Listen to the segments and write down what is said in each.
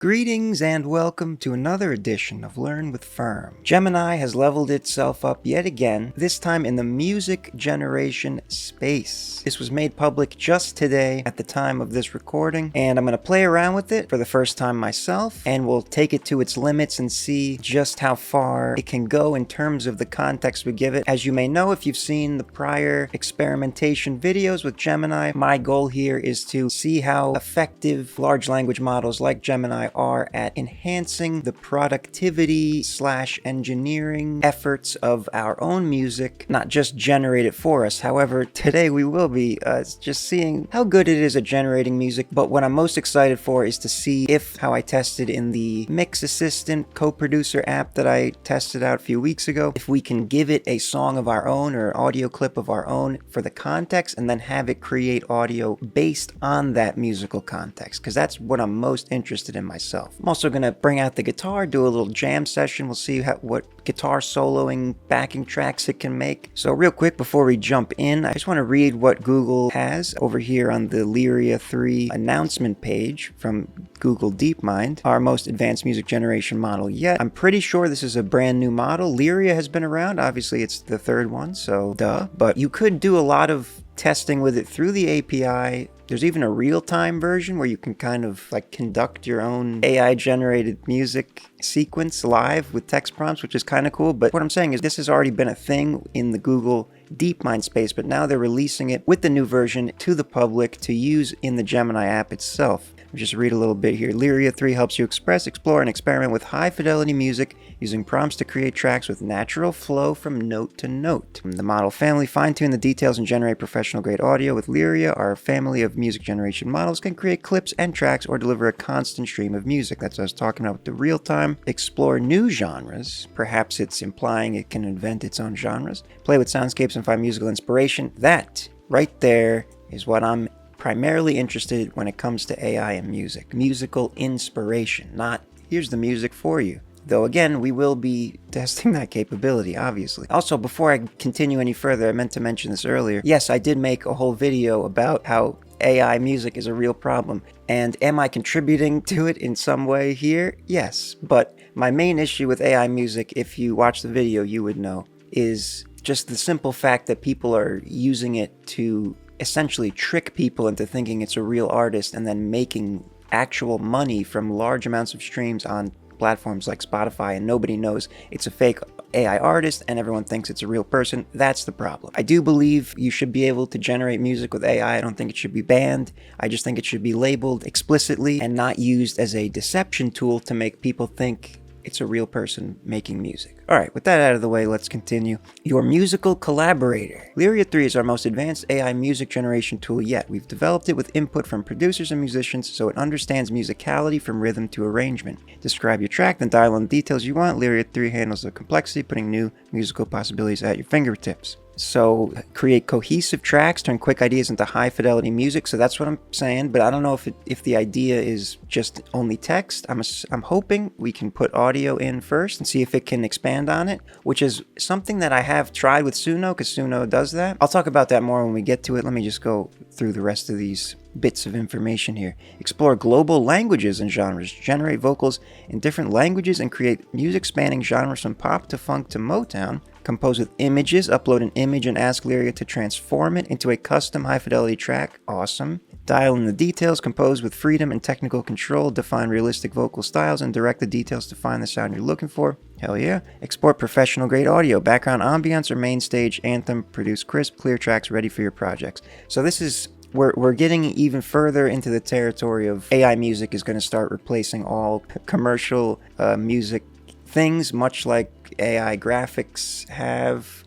Greetings and welcome to another edition of Learn with FERM. Gemini has leveled itself up yet again, this time in the music generation space. This was made public just today at the time of this recording, and I'm going to play around with it for the first time myself, and we'll take it to its limits and see just how far it can go in terms of the context we give it. As you may know, if you've seen the prior experimentation videos with Gemini, my goal here is to see how effective large language models like Gemini are at enhancing the productivity / engineering efforts of our own music, not just generate it for us. However, today we will be just seeing how good it is at generating music, but what I'm most excited for is to see if how I tested in the Mix Assistant co-producer app that I tested out a few weeks ago, if we can give it a song of our own or audio clip of our own for the context and then have it create audio based on that musical context, because that's what I'm most interested in myself. I'm also going to bring out the guitar, do a little jam session. We'll see what guitar soloing backing tracks it can make. So real quick before we jump in, I just want to read what Google has over here on the Lyria 3 announcement page from Google DeepMind, our most advanced music generation model yet. I'm pretty sure this is a brand new model. Lyria has been around. Obviously, it's the third one, so duh. But you could do a lot of testing with it through the API. There's even a real-time version where you can kind of like conduct your own AI-generated music sequence live with text prompts, which is kind of cool. But what I'm saying is this has already been a thing in the Google DeepMind space, but now they're releasing it with the new version to the public to use in the Gemini app itself. I'll just read a little bit here. Lyria 3 helps you express, explore, and experiment with high-fidelity music using prompts to create tracks with natural flow from note to note. The model family fine-tune the details and generate professional-grade audio. With Lyria, our family of music generation models can create clips and tracks or deliver a constant stream of music. That's what I was talking about with the real-time. Explore new genres. Perhaps it's implying it can invent its own genres. Play with soundscapes and find musical inspiration. That, right there, is what I'm primarily interested when it comes to AI and music. Musical inspiration, not here's the music for you. Though again, we will be testing that capability, obviously. Also, before I continue any further, I meant to mention this earlier. Yes, I did make a whole video about how AI music is a real problem. And am I contributing to it in some way here? Yes. But my main issue with AI music, if you watch the video, you would know, is just the simple fact that people are using it to essentially trick people into thinking it's a real artist and then making actual money from large amounts of streams on platforms like Spotify, and nobody knows it's a fake AI artist and everyone thinks it's a real person. That's the problem. I do believe you should be able to generate music with AI. I don't think it should be banned. I just think it should be labeled explicitly and not used as a deception tool to make people think it's a real person making music. All right, with that out of the way, let's continue. Your musical collaborator. Lyria 3 is our most advanced AI music generation tool yet. We've developed it with input from producers and musicians so it understands musicality from rhythm to arrangement. Describe your track, then dial in the details you want. Lyria 3 handles the complexity, putting new musical possibilities at your fingertips. So create cohesive tracks, turn quick ideas into high fidelity music. So that's what I'm saying, but I don't know if the idea is just only text. I'm hoping we can put audio in first and see if it can expand on it, which is something that I have tried with Suno, because Suno does that. I'll talk about that more when we get to it. Let me just go through the rest of these bits of information here. Explore global languages and genres. Generate vocals in different languages and create music spanning genres from pop to funk to Motown. Compose with images. Upload an image and ask Lyria to transform it into a custom high-fidelity track. Awesome. Dial in the details. Compose with freedom and technical control. Define realistic vocal styles and direct the details to find the sound you're looking for. Hell yeah. Export professional-grade audio. Background ambience or main stage anthem. Produce crisp, clear tracks ready for your projects. So this is... We're getting even further into the territory of AI music is going to start replacing all commercial music things, much like AI graphics have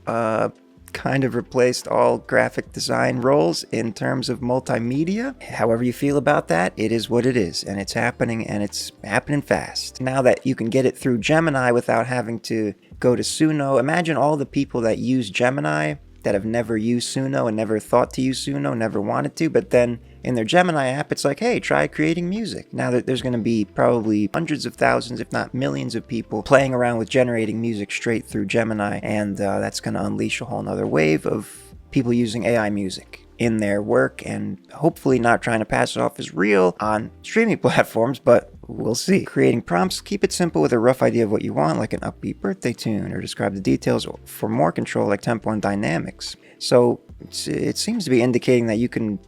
kind of replaced all graphic design roles in terms of multimedia. However you feel about that, it is what it is, and it's happening fast. Now that you can get it through Gemini without having to go to Suno, imagine all the people that use Gemini that have never used Suno and never thought to use Suno, never wanted to, but then in their Gemini app, it's like, hey, try creating music. Now that there's going to be probably hundreds of thousands, if not millions of people playing around with generating music straight through Gemini, and that's going to unleash a whole nother wave of people using AI music in their work and hopefully not trying to pass it off as real on streaming platforms, but we'll see. Creating prompts, keep it simple with a rough idea of what you want, like an upbeat birthday tune, or describe the details for more control, like tempo and dynamics. So it seems to be indicating that you can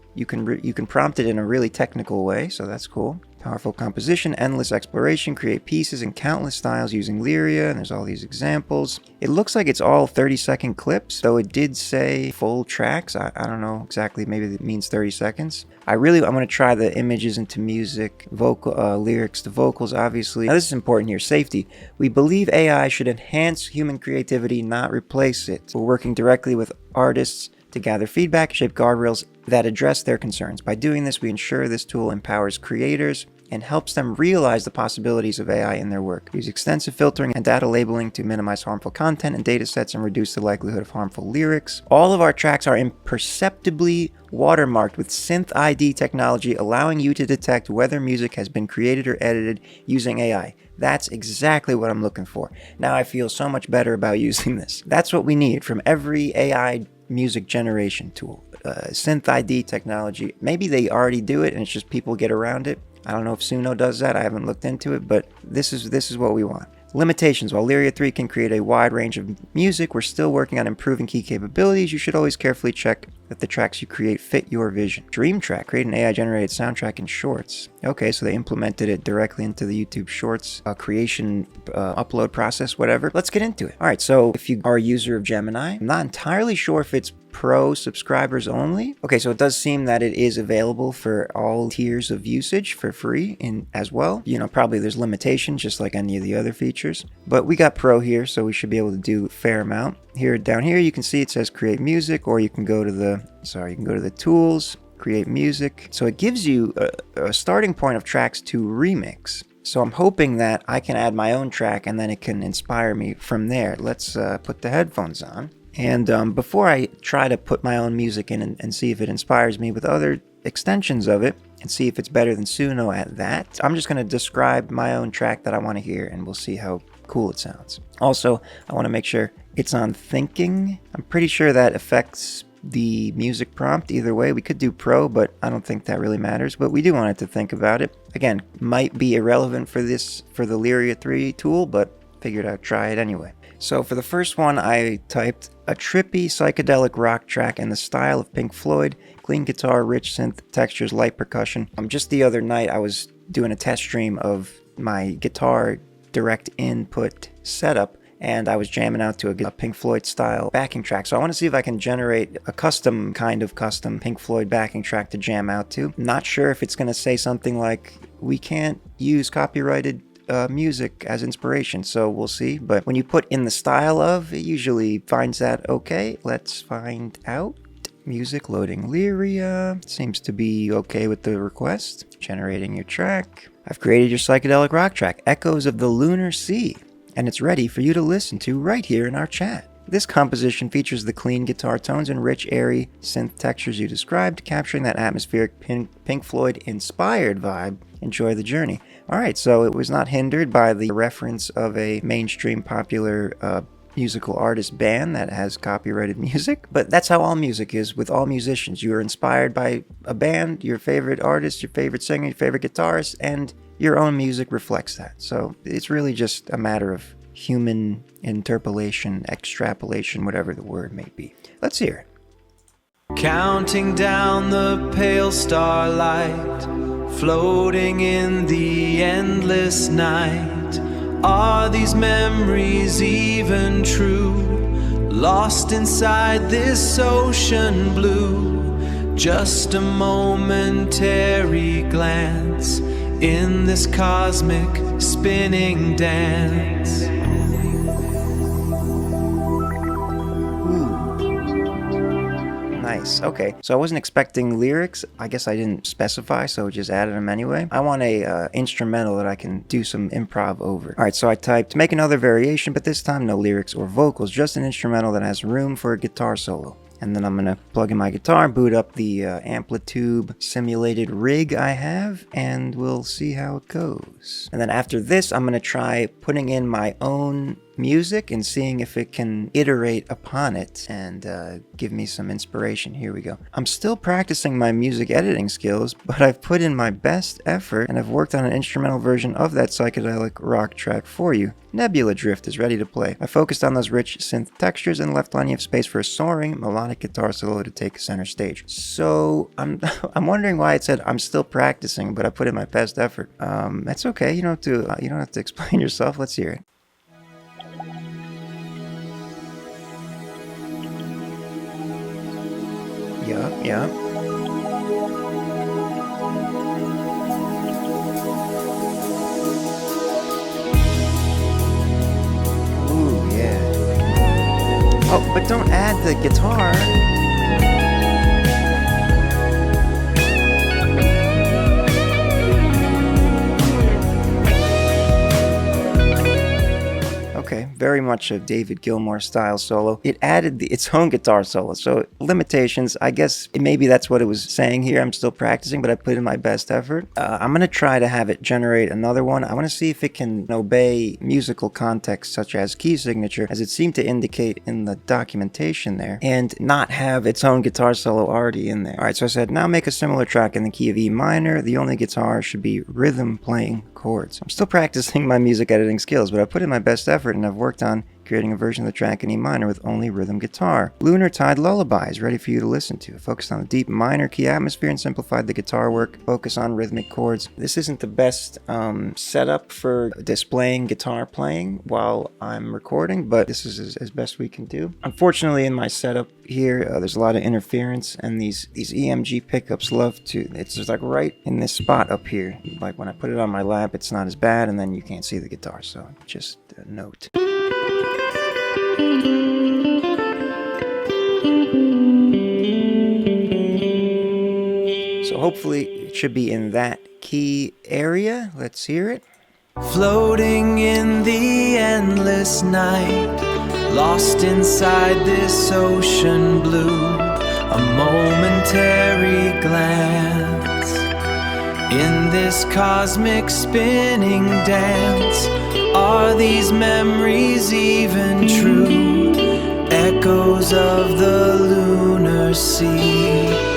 prompt it in a really technical way, so that's cool. Powerful composition, endless exploration, create pieces in countless styles using Lyria, and there's all these examples. It looks like it's all 30-second clips, though it did say full tracks. I don't know exactly, maybe it means 30 seconds. I'm going to try the images into music, lyrics to vocals, obviously. Now this is important here, safety. We believe AI should enhance human creativity, not replace it. We're working directly with artists to gather feedback, shape guardrails that address their concerns. By doing this, we ensure this tool empowers creators and helps them realize the possibilities of AI in their work. We use extensive filtering and data labeling to minimize harmful content and data sets and reduce the likelihood of harmful lyrics. All of our tracks are imperceptibly watermarked with synth ID technology, allowing you to detect whether music has been created or edited using AI. That's exactly what I'm looking for. Now I feel so much better about using this. That's what we need from every AI music generation tool. Synth ID technology. Maybe they already do it and it's just people get around it. I don't know if Suno does that. I haven't looked into it, but this is what we want. Limitations. While Lyria 3 can create a wide range of music, we're still working on improving key capabilities. You should always carefully check that the tracks you create fit your vision. Dream Track. Create an AI-generated soundtrack in Shorts. Okay, so they implemented it directly into the YouTube Shorts creation upload process, whatever. Let's get into it. All right, so if you are a user of Gemini, I'm not entirely sure if it's Pro subscribers only. Okay, so it does seem that it is available for all tiers of usage for free as well. You know, probably there's limitations just like any of the other features, but we got Pro here, so we should be able to do a fair amount. Down here, you can see it says create music, or you can go to the tools, create music. So it gives you a starting point of tracks to remix. So I'm hoping that I can add my own track and then it can inspire me from there. Let's put the headphones on. And before I try to put my own music in and see if it inspires me with other extensions of it and see if it's better than Suno at that, I'm just going to describe my own track that I want to hear and we'll see how cool it sounds. Also, I want to make sure it's on thinking. I'm pretty sure that affects the music prompt either way. We could do Pro, but I don't think that really matters, but we do want it to think about it. Again, might be irrelevant for the Lyria 3 tool, but figured I'd try it anyway. So for the first one, I typed a trippy psychedelic rock track in the style of Pink Floyd, clean guitar, rich synth textures, light percussion. Just the other night, I was doing a test stream of my guitar direct input setup, and I was jamming out to a Pink Floyd style backing track. So I want to see if I can generate a custom Pink Floyd backing track to jam out to. Not sure if it's going to say something like, we can't use copyrighted music as inspiration, so we'll see. But when you put in the style of, it usually finds that okay. Let's find out. Music loading Lyria. Seems to be okay with the request. Generating your track. I've created your psychedelic rock track, Echoes of the Lunar Sea, and it's ready for you to listen to right here in our chat. This composition features the clean guitar tones and rich, airy synth textures you described, capturing that atmospheric Pink Floyd-inspired vibe. Enjoy the journey. All right, so it was not hindered by the reference of a mainstream popular musical artist band that has copyrighted music, but that's how all music is with all musicians. You are inspired by a band, your favorite artist, your favorite singer, your favorite guitarist, and your own music reflects that. So it's really just a matter of human interpolation, extrapolation, whatever the word may be. Let's hear it. Counting down the pale starlight, floating in the endless night. Are these memories even true? Lost inside this ocean blue. Just a momentary glance in this cosmic spinning dance. Nice. Okay, so I wasn't expecting lyrics. I guess I didn't specify, so just added them anyway. I want a instrumental that I can do some improv over. All right, so I typed make another variation, but this time no lyrics or vocals, just an instrumental that has room for a guitar solo. And then I'm gonna plug in my guitar, boot up the Amplitude simulated rig I have, and we'll see how it goes. And then after this, I'm gonna try putting in my own music and seeing if it can iterate upon it and give me some inspiration. Here we go. I'm still practicing my music editing skills, but I've put in my best effort and I've worked on an instrumental version of that psychedelic rock track for you. Nebula Drift is ready to play. I focused on those rich synth textures and left plenty of space for a soaring melodic guitar solo to take center stage. So I'm wondering why it said I'm still practicing, but I put in my best effort. That's okay. You don't have to explain yourself. Let's hear it. Yeah. Ooh, yeah. Oh, but don't add the guitar. Okay, very much a David Gilmour style solo. It added its own guitar solo, so limitations. I guess maybe that's what it was saying here. I'm still practicing, but I put in my best effort. I'm going to try to have it generate another one. I want to see if it can obey musical context such as key signature, as it seemed to indicate in the documentation there, and not have its own guitar solo already in there. Alright, so I said, now make a similar track in the key of E minor. The only guitar should be rhythm playing chords. I'm still practicing my music editing skills, but I put in my best effort and I've worked on creating a version of the track in E minor with only rhythm guitar. Lunar Tide Lullaby is ready for you to listen to. Focused on the deep minor key atmosphere and simplified the guitar work. Focus on rhythmic chords. This isn't the best setup for displaying guitar playing while I'm recording, but this is as best we can do. Unfortunately, in my setup here, there's a lot of interference, and these EMG pickups love to, it's just like right in this spot up here. Like when I put it on my lap, it's not as bad, and then you can't see the guitar, so just a note. So hopefully it should be in that key area. Let's hear it. Floating in the endless night, lost inside this ocean blue, a momentary glance. In this cosmic spinning dance, are these memories even true? Echoes of the lunar sea.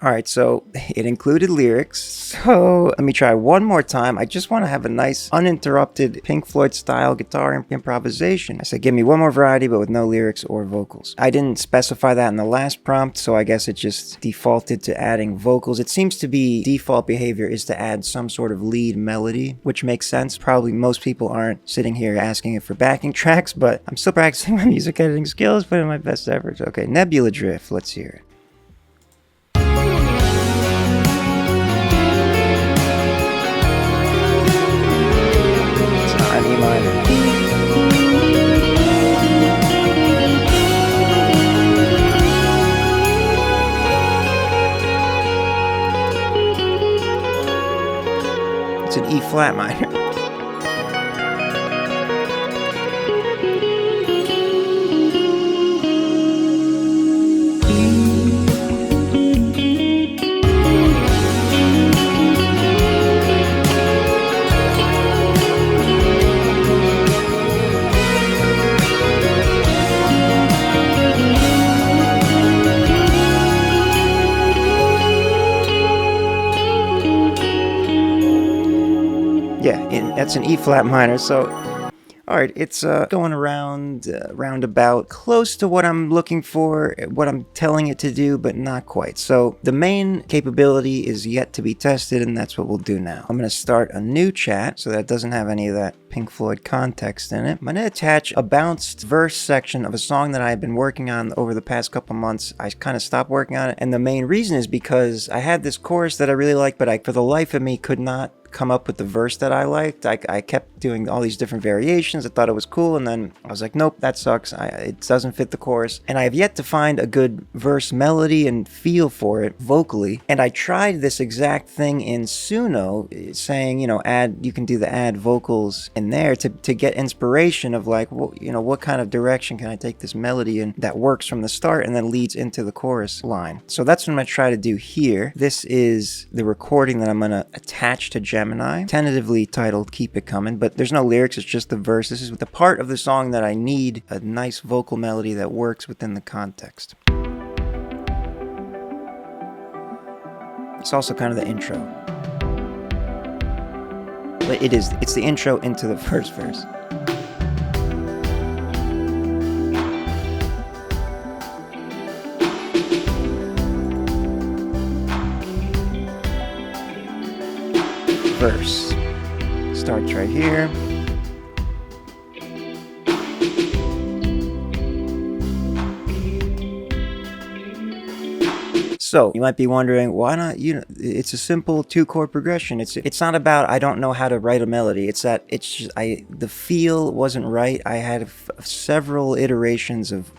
Alright, so it included lyrics. So let me try one more time. I just want to have a nice uninterrupted Pink Floyd style guitar improvisation. I said give me one more variety but with no lyrics or vocals. I didn't specify that in the last prompt, so I guess it just defaulted to adding vocals. It seems to be default behavior is to add some sort of lead melody, which makes sense. Probably most people aren't sitting here asking it for backing tracks, but I'm still practicing my music editing skills, putting in my best efforts. Okay, Nebula Drift, let's hear it. E minor. It's an E flat minor. Yeah, that's an E flat minor, so alright, it's going around, roundabout, close to what I'm looking for, what I'm telling it to do, but not quite. So the main capability is yet to be tested, and that's what we'll do now. I'm going to start a new chat, so that doesn't have any of that Pink Floyd context in it. I'm going to attach a bounced verse section of a song that I've been working on over the past couple months. I kind of stopped working on it, and the main reason is because I had this chorus that I really liked, but I, for the life of me, could not come up with the verse that I liked. I kept doing all these different variations. I thought it was cool, and then I was like, nope, that sucks. It doesn't fit the chorus. And I have yet to find a good verse melody and feel for it vocally. And I tried this exact thing in Suno, saying, you know, you can do the add vocals in there to get inspiration of like, you know, what kind of direction can I take this melody in that works from the start and then leads into the chorus line. So that's what I'm going to try to do here. This is the recording that I'm going to attach to Gemini, tentatively titled Keep It Coming, but there's no lyrics, it's just the verse. This is the part of the song that I need a nice vocal melody that works within the context. It's also kind of the intro. But it's the intro into the first verse. Verse starts right here. So you might be wondering, why not? You know, it's a simple 2-chord progression. It's not about I don't know how to write a melody. It's that the feel wasn't right. I had several iterations of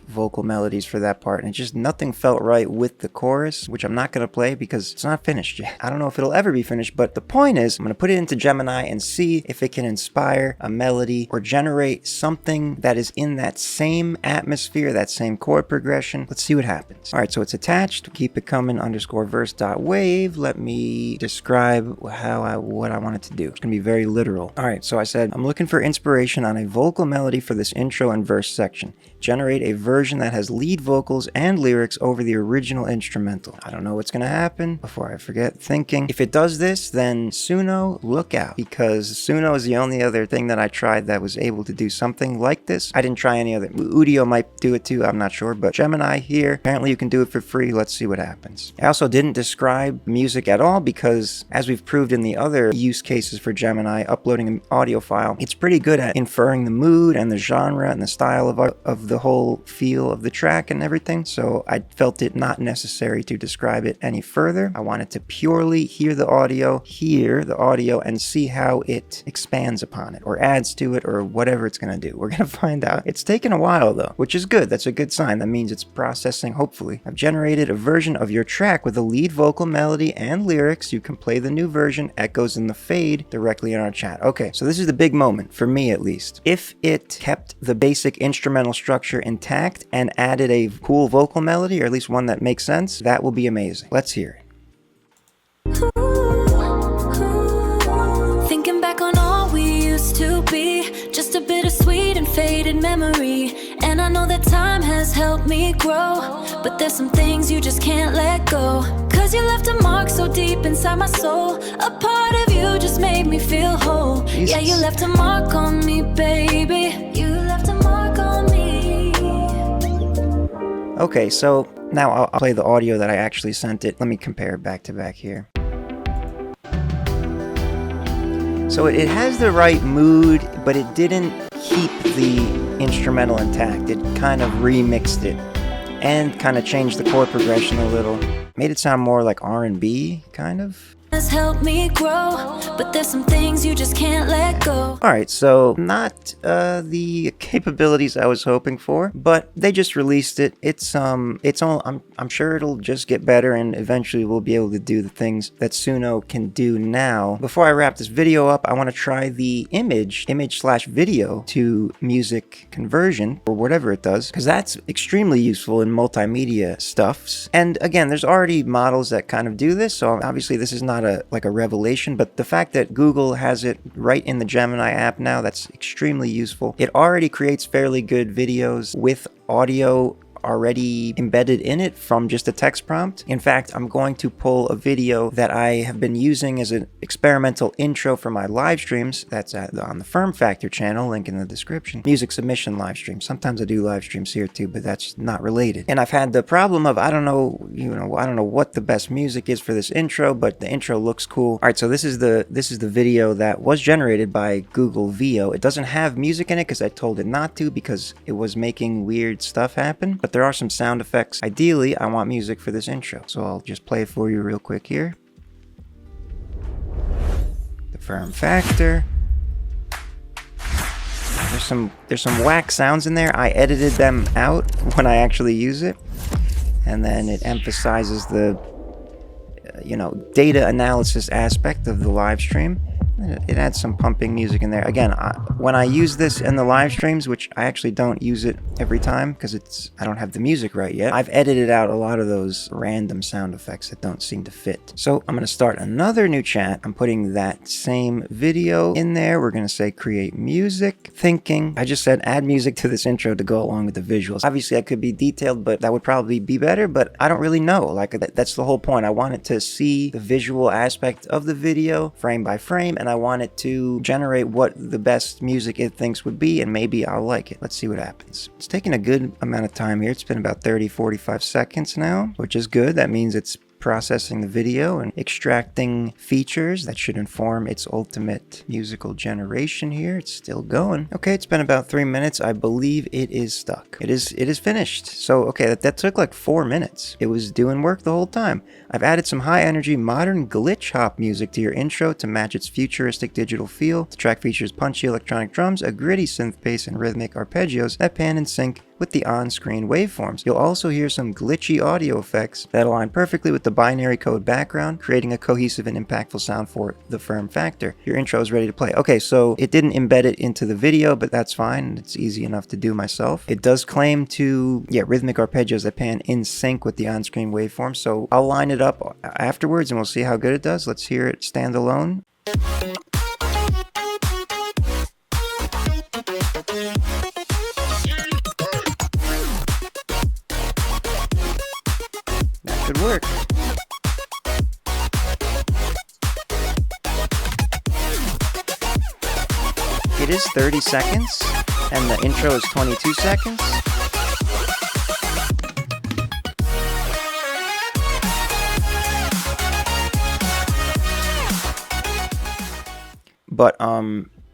vocal melodies for that part, and just nothing felt right with the chorus, which I'm not going to play because it's not finished yet. I don't know if it'll ever be finished, but the point is I'm going to put it into Gemini and see if it can inspire a melody or generate something that is in that same atmosphere, that same chord progression. Let's see what happens. All right, so it's attached. Keep it coming _verse.wave. Let me describe what I want it to do. It's going to be very literal. All right, so I said I'm looking for inspiration on a vocal melody for this intro and verse section. Generate a version that has lead vocals and lyrics over the original instrumental. I don't know what's going to happen before I forget thinking. If it does this, then Suno, look out, because Suno is the only other thing that I tried that was able to do something like this. I didn't try any other. Udio might do it too, I'm not sure, but Gemini here, apparently you can do it for free. Let's see what happens. I also didn't describe music at all because, as we've proved in the other use cases for Gemini, uploading an audio file, it's pretty good at inferring the mood and the genre and the style of the whole feel of the track and everything, so I felt it not necessary to describe it any further. I wanted to purely hear the audio, and see how it expands upon it, or adds to it, or whatever it's going to do. We're going to find out. It's taken a while though, which is good. That's a good sign. That means it's processing, hopefully. I've generated a version of your track with a lead vocal melody and lyrics. You can play the new version, echoes in the fade, directly in our chat. Okay, so this is the big moment, for me at least. If it kept the basic instrumental structure intact and added a cool vocal melody, or at least one that makes sense, that will be amazing. Let's hear it. Thinking back on all we used to be, just a bittersweet and faded memory. And I know that time has helped me grow, but there's some things you just can't let go. Cause you left a mark so deep inside my soul. A part of you just made me feel whole. Jesus. Yeah, you left a mark on me, baby. You left a mark on me. Okay, so now I'll play the audio that I actually sent it. Let me compare back to back here. So it has the right mood, but it didn't keep the instrumental intact. It kind of remixed it and kind of changed the chord progression a little. Made it sound more like R&B, kind of. Has helped me grow, but there's some things you just can't let go. Alright, so not the capabilities I was hoping for, but they just released it. It's all I'm sure it'll just get better, and eventually we'll be able to do the things that Suno can do now. Before I wrap this video up, I want to try the image/video to music conversion, or whatever it does, because that's extremely useful in multimedia stuffs. And again, there's already models that kind of do this, so obviously this is not like a revelation, but the fact that Google has it right in the Gemini app now, that's extremely useful. It already creates fairly good videos with audio already embedded in it from just a text prompt. In fact, I'm going to pull a video that I have been using as an experimental intro for my live streams. That's on the FERM Factor channel, link in the description. Music submission live stream. Sometimes I do live streams here too, but that's not related. And I've had the problem of I don't know what the best music is for this intro, but the intro looks cool. All right, so this is the video that was generated by Google VO. It doesn't have music in it because I told it not to, because it was making weird stuff happen. But there are some sound effects. Ideally, I want music for this intro, so I'll just play it for you real quick here. Firm factor. There's some whack sounds in there. I edited them out when I actually use it. And then it emphasizes the, data analysis aspect of the live stream. It adds some pumping music in there. Again, when I use this in the live streams, which I actually don't use it every time because I don't have the music right yet, I've edited out a lot of those random sound effects that don't seem to fit. So I'm going to start another new chat. I'm putting that same video in there. We're going to say create music, thinking. I just said add music to this intro to go along with the visuals. Obviously, I could be detailed, but that would probably be better, but I don't really know. Like, that's the whole point. I want it to see the visual aspect of the video frame by frame, and I want it to generate what the best music it thinks would be, and maybe I'll like it. Let's see what happens. It's taking a good amount of time here. It's been about 30-45 seconds now, which is good. That means it's processing the video and extracting features that should inform its ultimate musical generation here. It's still going. Okay, it's been about 3 minutes. I believe it is stuck. It is finished. So, okay, that took like 4 minutes. It was doing work the whole time. I've added some high energy modern glitch hop music to your intro to match its futuristic digital feel. The track features punchy electronic drums, a gritty synth bass, and rhythmic arpeggios that pan in sync with the on-screen waveforms. You'll also hear some glitchy audio effects that align perfectly with the binary code background, creating a cohesive and impactful sound for the firm factor. Your intro is ready to play. Okay, so it didn't embed it into the video, but that's fine. It's easy enough to do myself. It does claim to, rhythmic arpeggios that pan in sync with the on-screen waveforms, so I'll line it up afterwards and we'll see how good it does. Let's hear it stand alone. Could work. It is 30 seconds, and the intro is 22 seconds. But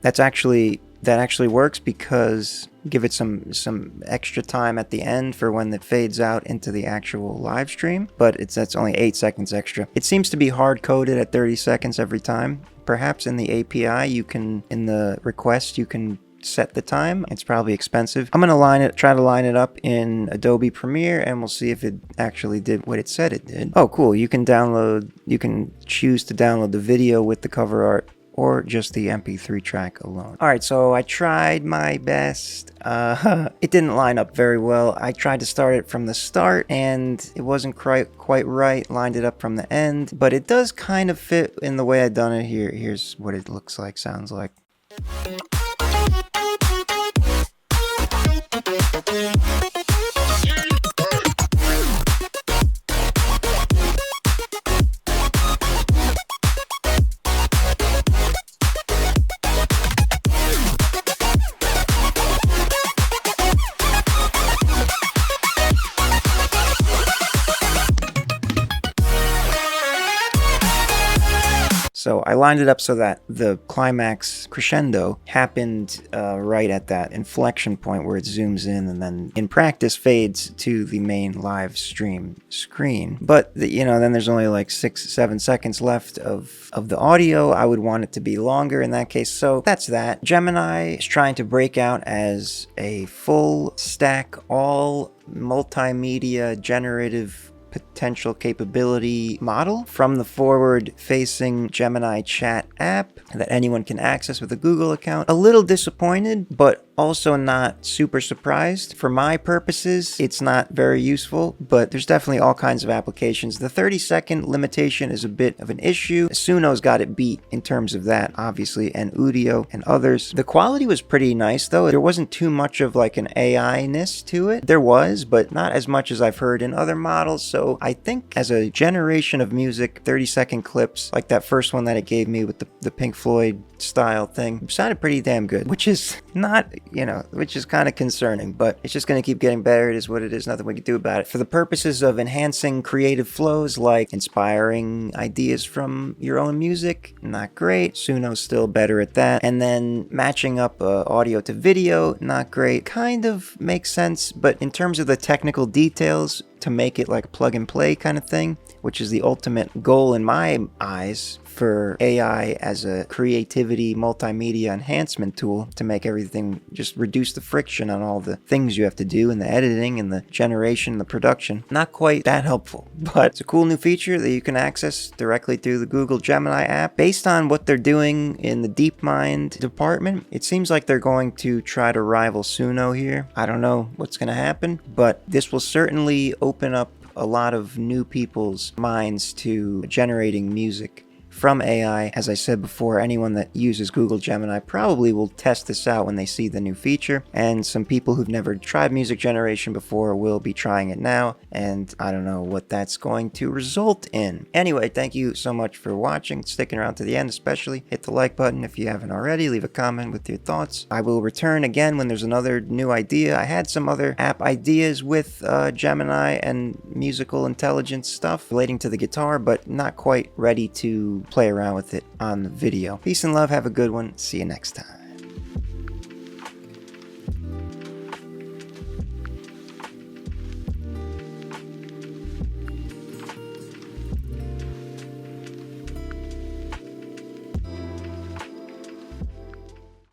that actually works because give it some extra time at the end for when it fades out into the actual live stream, but that's only 8 seconds extra. It seems to be hard coded at 30 seconds every time. Perhaps in the API in the request you can set the time. It's probably expensive. I'm gonna try to line it up in Adobe Premiere, and we'll see if it actually did what it said it did. Oh, cool! You can choose to download the video with the cover art, or just the MP3 track alone. All right, so I tried my best. It didn't line up very well. I tried to start it from the start, and it wasn't quite right. Lined it up from the end, but it does kind of fit in the way I've done it here. Here's what it looks like, sounds like. So I lined it up so that the climax crescendo happened right at that inflection point where it zooms in and then in practice fades to the main live stream screen. But then there's only like 6-7 seconds left of the audio. I would want it to be longer in that case. So that's that. Gemini is trying to break out as a full stack, all multimedia generative potential capability model from the forward-facing Gemini chat app that anyone can access with a Google account. A little disappointed, but also not super surprised. For my purposes, it's not very useful, but there's definitely all kinds of applications. The 30-second limitation is a bit of an issue. Suno's got it beat in terms of that, obviously, and Udio and others. The quality was pretty nice, though. There wasn't too much of like an AI-ness to it. There was, but not as much as I've heard in other models, so I think as a generation of music, 30-second clips, like that first one that it gave me with the Pink Floyd style thing, sounded pretty damn good, which is not, which is kind of concerning, but it's just going to keep getting better. It is what it is, nothing we can do about it. For the purposes of enhancing creative flows, like inspiring ideas from your own music, not great. Suno's still better at that. And then matching up audio to video, not great. Kind of makes sense, but in terms of the technical details, to make it like a plug and play kind of thing, which is the ultimate goal in my eyes for AI as a creativity multimedia enhancement tool, to make everything, just reduce the friction on all the things you have to do in the editing and the generation, the production. Not quite that helpful, but it's a cool new feature that you can access directly through the Google Gemini app. Based on what they're doing in the DeepMind department, it seems like they're going to try to rival Suno here. I don't know what's going to happen, but this will certainly open up a lot of new people's minds to generating music from AI. As I said before, anyone that uses Google Gemini probably will test this out when they see the new feature, and some people who've never tried music generation before will be trying it now, and I don't know what that's going to result in. Anyway, thank you so much for watching, sticking around to the end especially. Hit the like button if you haven't already, leave a comment with your thoughts. I will return again when there's another new idea. I had some other app ideas with Gemini and musical intelligence stuff relating to the guitar, but not quite ready to play around with it on the video. Peace and love, have a good one, see you next time.